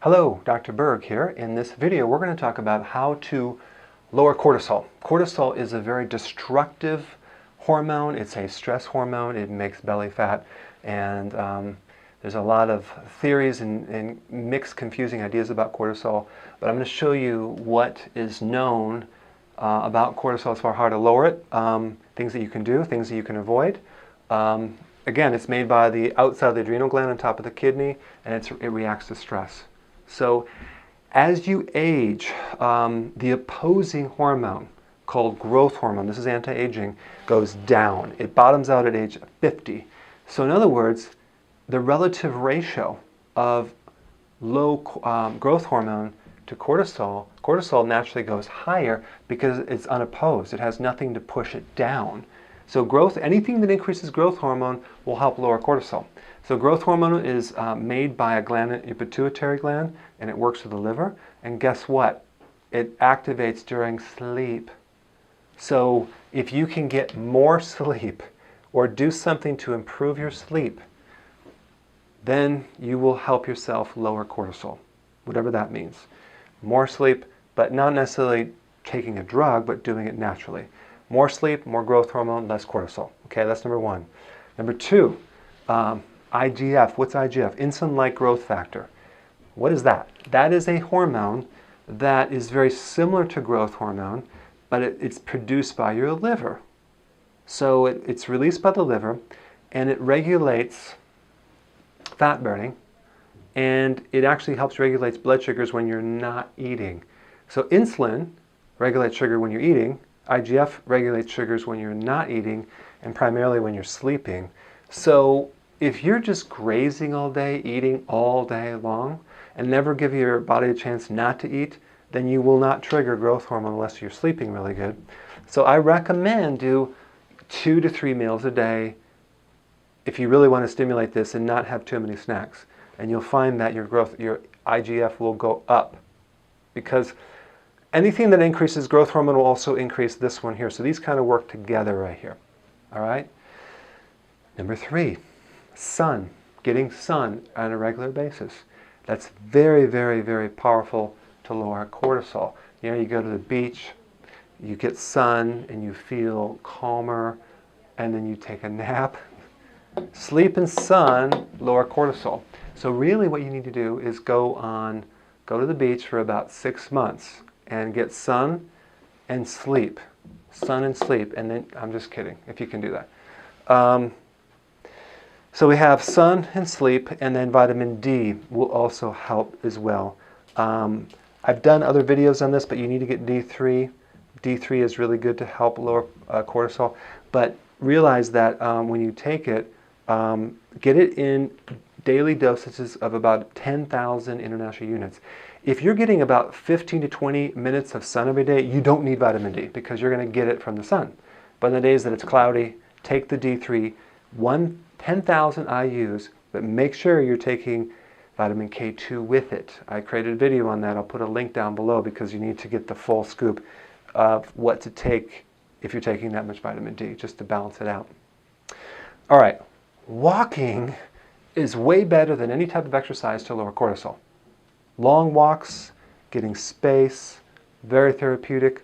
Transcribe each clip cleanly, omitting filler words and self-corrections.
Hello, Dr. Berg here. In this video, we're going to talk about how to lower cortisol. Cortisol is a very destructive hormone. It's a stress hormone. It makes belly fat. And there's a lot of theories and mixed, confusing ideas about cortisol. But I'm going to show you what is known about cortisol as far as how to lower it, things that you can do, things that you can avoid. Again, it's made by the outside of the adrenal gland on top of the kidney, and it reacts to stress. So as you age, the opposing hormone called growth hormone, this is anti-aging, goes down. It bottoms out at age 50. So in other words, the relative ratio of low growth hormone to cortisol naturally goes higher because it's unopposed. It has nothing to push it down. So anything that increases growth hormone will help lower cortisol. So growth hormone is made by a gland, your pituitary gland, and it works with the liver. And guess what? It activates during sleep. So if you can get more sleep or do something to improve your sleep, then you will help yourself lower cortisol, whatever that means. More sleep, but not necessarily taking a drug, but doing it naturally. More sleep, more growth hormone, less cortisol. Okay, that's number one. Number two, IGF. What's IGF? Insulin-like growth factor. What is that? That is a hormone that is very similar to growth hormone, but it's produced by your liver. So it's released by the liver, and it regulates fat burning, and it actually helps regulate blood sugars when you're not eating. So insulin regulates sugar when you're eating. IGF regulates sugars when you're not eating, and primarily when you're sleeping. So if you're just grazing all day, eating all day long, and never give your body a chance not to eat, then you will not trigger growth hormone unless you're sleeping really good. So I recommend do 2 to 3 meals a day if you really want to stimulate this and not have too many snacks. And you'll find that your IGF will go up, because anything that increases growth hormone will also increase this one here. So these kind of work together right here. All right? Number 3, sun. Getting sun on a regular basis. That's very, very, very powerful to lower cortisol. You know, you go to the beach, you get sun, and you feel calmer, and then you take a nap. Sleep and sun lower cortisol. So really what you need to do is go to the beach for about 6 months and get sun and sleep. Sun and sleep, and then, I'm just kidding, if you can do that. So we have sun and sleep, and then vitamin D will also help as well. I've done other videos on this, but you need to get D3. D3 is really good to help lower cortisol, but realize that when you take it, get it in daily dosages of about 10,000 international units. If you're getting about 15 to 20 minutes of sun every day, you don't need vitamin D because you're going to get it from the sun. But in the days that it's cloudy, take the D3, 10,000 IUs, but make sure you're taking vitamin K2 with it. I created a video on that. I'll put a link down below because you need to get the full scoop of what to take if you're taking that much vitamin D, just to balance it out. All right, walking is way better than any type of exercise to lower cortisol. Long walks, getting space, very therapeutic.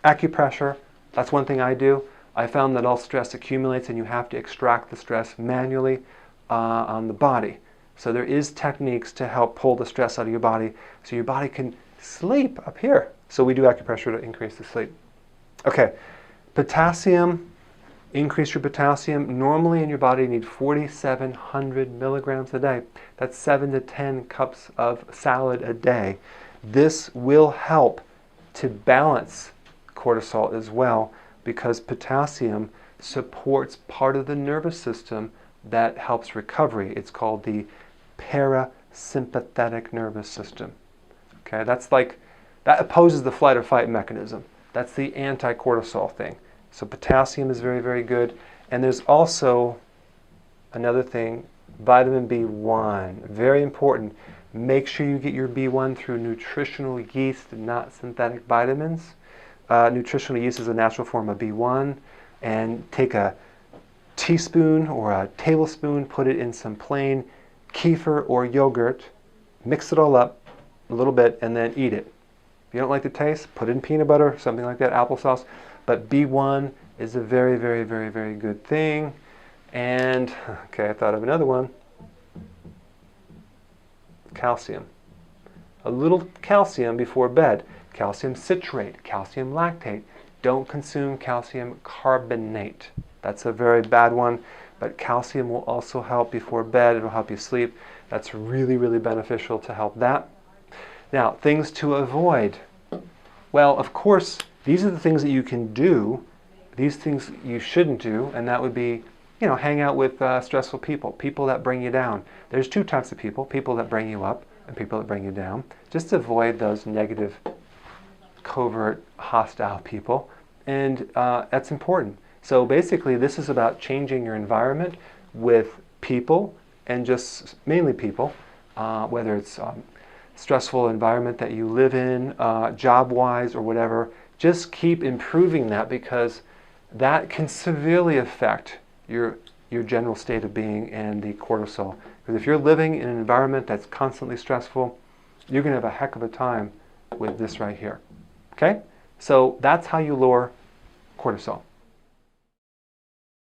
Acupressure, that's one thing I do. I found that all stress accumulates and you have to extract the stress manually on the body. So there is techniques to help pull the stress out of your body so your body can sleep up here. So we do acupressure to increase the sleep. Okay, potassium, increase your potassium. Normally in your body you need 4,700 milligrams a day. That's 7 to 10 cups of salad a day. This will help to balance cortisol as well, because potassium supports part of the nervous system that helps recovery. It's called the parasympathetic nervous system. Okay, that opposes the flight or fight mechanism. That's the anti-cortisol thing. So potassium is very, very good. And there's also another thing, vitamin B1, very important. Make sure you get your B1 through nutritional yeast, not synthetic vitamins. Nutritional yeast is a natural form of B1, and take a teaspoon or a tablespoon, put it in some plain kefir or yogurt, mix it all up a little bit, and then eat it. If you don't like the taste, put it in peanut butter, something like that, applesauce. But B1 is a very, very, very, very good thing. And, okay, I thought of another one. Calcium. A little calcium before bed. Calcium citrate, calcium lactate. Don't consume calcium carbonate. That's a very bad one, but calcium will also help before bed. It'll help you sleep. That's really, really beneficial to help that. Now, things to avoid. Well, of course, these are the things that you can do. These things you shouldn't do, and that would be, hang out with stressful people, people that bring you down. There's two types of people, people that bring you up and people that bring you down. Just avoid those negative, covert, hostile people, and that's important. So basically, this is about changing your environment with people, and just mainly people, whether it's stressful environment that you live in, job-wise or whatever. Just keep improving that, because that can severely affect your general state of being and the cortisol. Because if you're living in an environment that's constantly stressful, you're going to have a heck of a time with this right here. Okay? So that's how you lower cortisol.